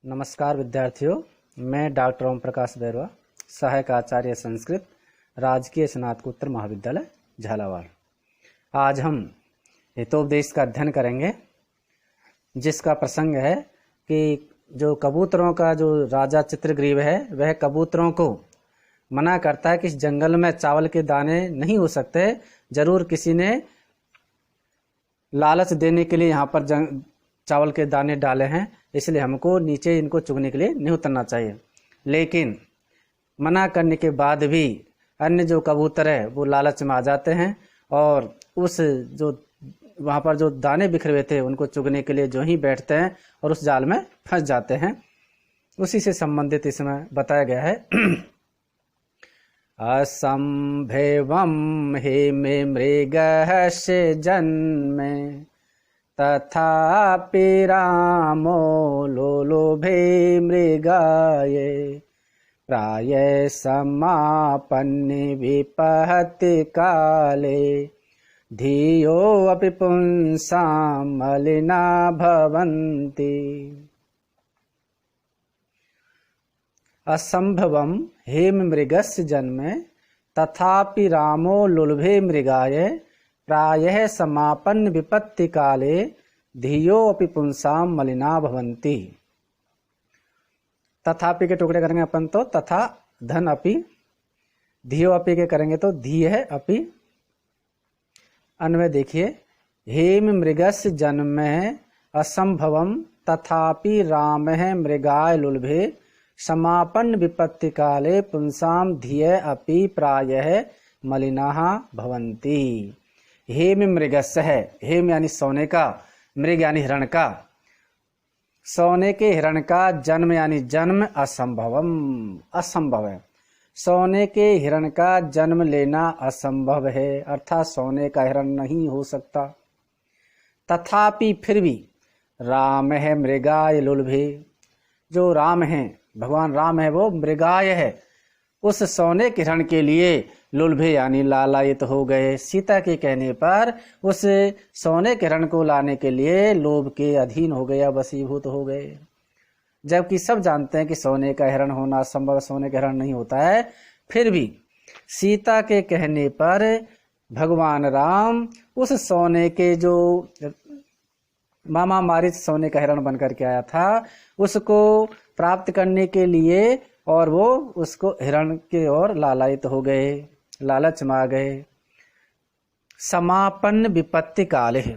नमस्कार विद्यार्थियों, मैं डॉक्टर ओम प्रकाश बैरवा, सहायक आचार्य संस्कृत, राजकीय स्नातकोत्तर महाविद्यालय झालावाड़। आज हम हितोपदेश का अध्ययन करेंगे, जिसका प्रसंग है कि जो कबूतरों का जो राजा चित्रग्रीव है, वह कबूतरों को मना करता है कि इस जंगल में चावल के दाने नहीं हो सकते। जरूर किसी ने लालच देने के लिए यहाँ पर चावल के दाने डाले हैं, इसलिए हमको नीचे इनको चुगने के लिए नहीं उतरना चाहिए। लेकिन मना करने के बाद भी अन्य जो कबूतर है वो लालच में आ जाते हैं और उस जो वहाँ पर जो दाने बिखरे हुए थे उनको चुगने के लिए जो ही बैठते हैं और उस जाल में फंस जाते हैं। उसी से संबंधित इसमें बताया गया है। असंभवम हे मे मृगस्य जन्मे तथापि रामो लोलुभे मृगाय प्राय समापन्ने विपहति काले धियो अपि पुंसां मलिना भवन्ति। असंभवम हेम मृगस्य जन्मे तथापि रामो लुलभे मृगाय प्रायः समापन्न विपत्ति काले धियो अपि पुंसां मलिना भवन्ति। तथापि के टुकड़े करेंगे अपन तो तथा धन अपि, धियो अपि के करेंगे तो धी है अपि। अन्वय देखिए, हेम मृगस्य जन्मे असंभवम तथापि रामः मृगाय लुलभे समापन्न विपत्ति काले पुंसां धिय अपि प्रायः मलिनाः भवन्ति। हेम मृगस्य है, हेम यानी सोने का, मृग यानी हिरण का, सोने के हिरण का जन्म यानी जन्म असंभवम, असंभव है। सोने के हिरण का जन्म लेना असंभव है, अर्थात सोने का हिरण नहीं हो सकता। तथापि फिर भी राम है मृगाय लुलभे, जो राम है, भगवान राम है, वो मृगाय है, उस सोने के हिरण के लिए लुलभे यानी लालायित हो गए। सीता के कहने पर उस सोने के हिरण को लाने के लिए लोभ के अधीन हो गया, वशीभूत हो गए। जबकि सब जानते हैं कि सोने का हिरण होना संभव, सोने का हिरण नहीं होता है। फिर भी सीता के कहने पर भगवान राम उस सोने के जो मामा मारिच सोने का हिरण बनकर के आया था, उसको प्राप्त करने के लिए और वो उसको हिरण के ओर लालायित हो गए, लालच में आ गए। समापन्न विपत्ति काले है,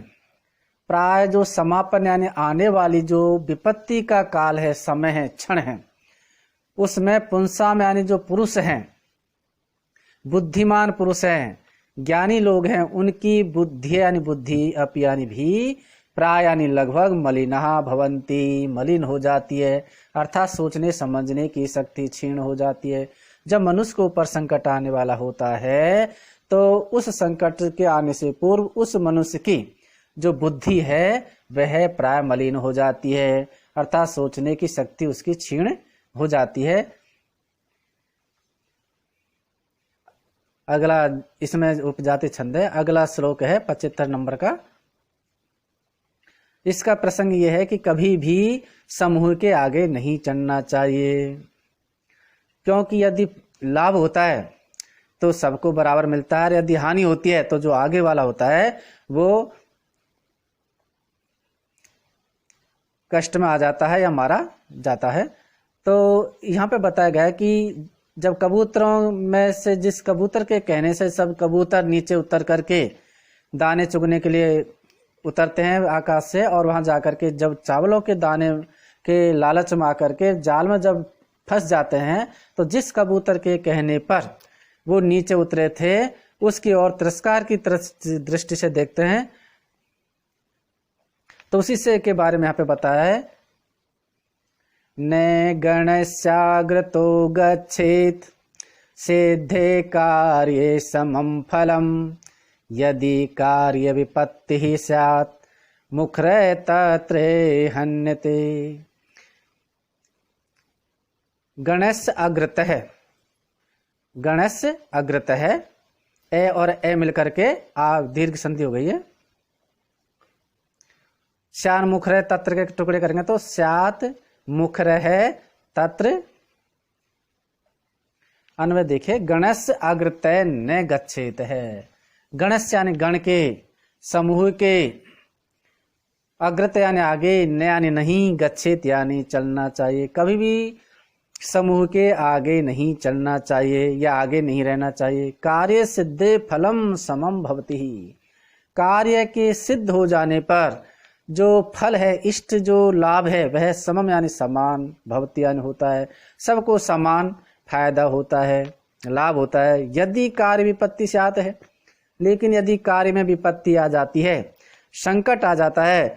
प्राय जो समापन यानी आने वाली जो विपत्ति का काल है, समय है, क्षण है, उसमें पुंसा में यानी जो पुरुष हैं, बुद्धिमान पुरुष हैं, ज्ञानी लोग हैं, उनकी बुद्धि यानी बुद्धि अपि यानी भी प्राय यानी लगभग मलिना भवंती, मलिन हो जाती है, अर्थात सोचने समझने की शक्ति क्षीण हो जाती है। जब मनुष्य को ऊपर संकट आने वाला होता है तो उस संकट के आने से पूर्व उस मनुष्य की जो बुद्धि है वह प्राय मलिन हो जाती है, अर्थात सोचने की शक्ति उसकी क्षीण हो जाती है। अगला इसमें उपजाति छंद है, अगला श्लोक है 75 नंबर का। इसका प्रसंग यह है कि कभी भी समूह के आगे नहीं चढ़ना चाहिए, क्योंकि यदि लाभ होता है तो सबको बराबर मिलता है, यदि हानि होती है तो जो आगे वाला होता है वो कष्ट में आ जाता है या मारा जाता है। तो यहाँ पे बताया गया है कि जब कबूतरों में से जिस कबूतर के कहने से सब कबूतर नीचे उतर करके दाने चुगने के लिए उतरते हैं आकाश से, और वहां जाकर के जब चावलों के दाने के लालच में आकर के जाल में जब फंस जाते हैं, तो जिस कबूतर के कहने पर वो नीचे उतरे थे उसकी ओर तिरस्कार की दृष्टि से देखते हैं। तो उसी से के बारे में यहाँ पे बताया है, न गणस्याग्रतो गच्छेत् सिद्धे कार्ये समं फलम् यदि कार्य विपत्ति स्यात् मुखरे तत्रे हन्यते। गणस्य अग्रत है, गणस्य अग्रत है, ए और ए मिलकर के आ दीर्घ संधि हो गई है। श्यान मुख रहे तत्र के टुकड़े करेंगे तो स्यात मुखरः तत्र अन्वय देखिए, गणस्य अग्रतः न गच्छेत है। गणस्य यानी गण के, समूह के, अग्रत यानी आगे, न यानी नहीं, गच्छेत यानी चलना चाहिए। कभी भी समूह के आगे नहीं चलना चाहिए या आगे नहीं रहना चाहिए। कार्य सिद्धे फलम समम भवति ही। कार्य के सिद्ध हो जाने पर जो फल है, इष्ट जो लाभ है, वह समम यानी समान, भवति यानी होता है, सबको समान फायदा होता है, लाभ होता है। यदि कार्य विपत्ति से आता है, लेकिन यदि कार्य में विपत्ति आ जाती है, संकट आ जाता है,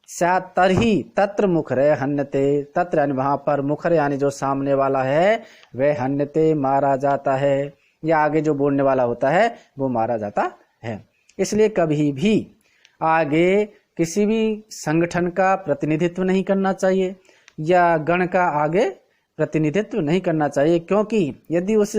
तरही तत्र मुखरे हन्यते। तत्र यानी वहां पर, मुखर यानी जो सामने वाला है वह हन्यते मारा जाता है, या आगे जो बोलने वाला होता है वो मारा जाता है। इसलिए कभी भी आगे किसी भी संगठन का प्रतिनिधित्व नहीं करना चाहिए या गण का आगे प्रतिनिधित्व नहीं करना चाहिए, क्योंकि यदि उस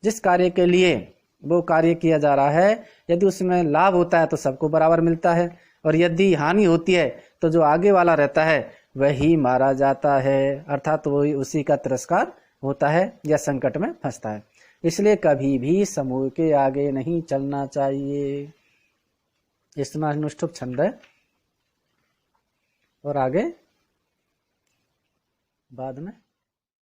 जिस कार्य के लिए वो कार्य किया जा रहा है, यदि उसमें लाभ होता है तो सबको बराबर मिलता है, और यदि हानि होती है तो जो आगे वाला रहता है वही मारा जाता है, अर्थात वही उसी का तिरस्कार होता है या संकट में फंसता है। इसलिए कभी भी समूह के आगे नहीं चलना चाहिए। इतना अनुष्ठुप छंद है, और आगे बाद में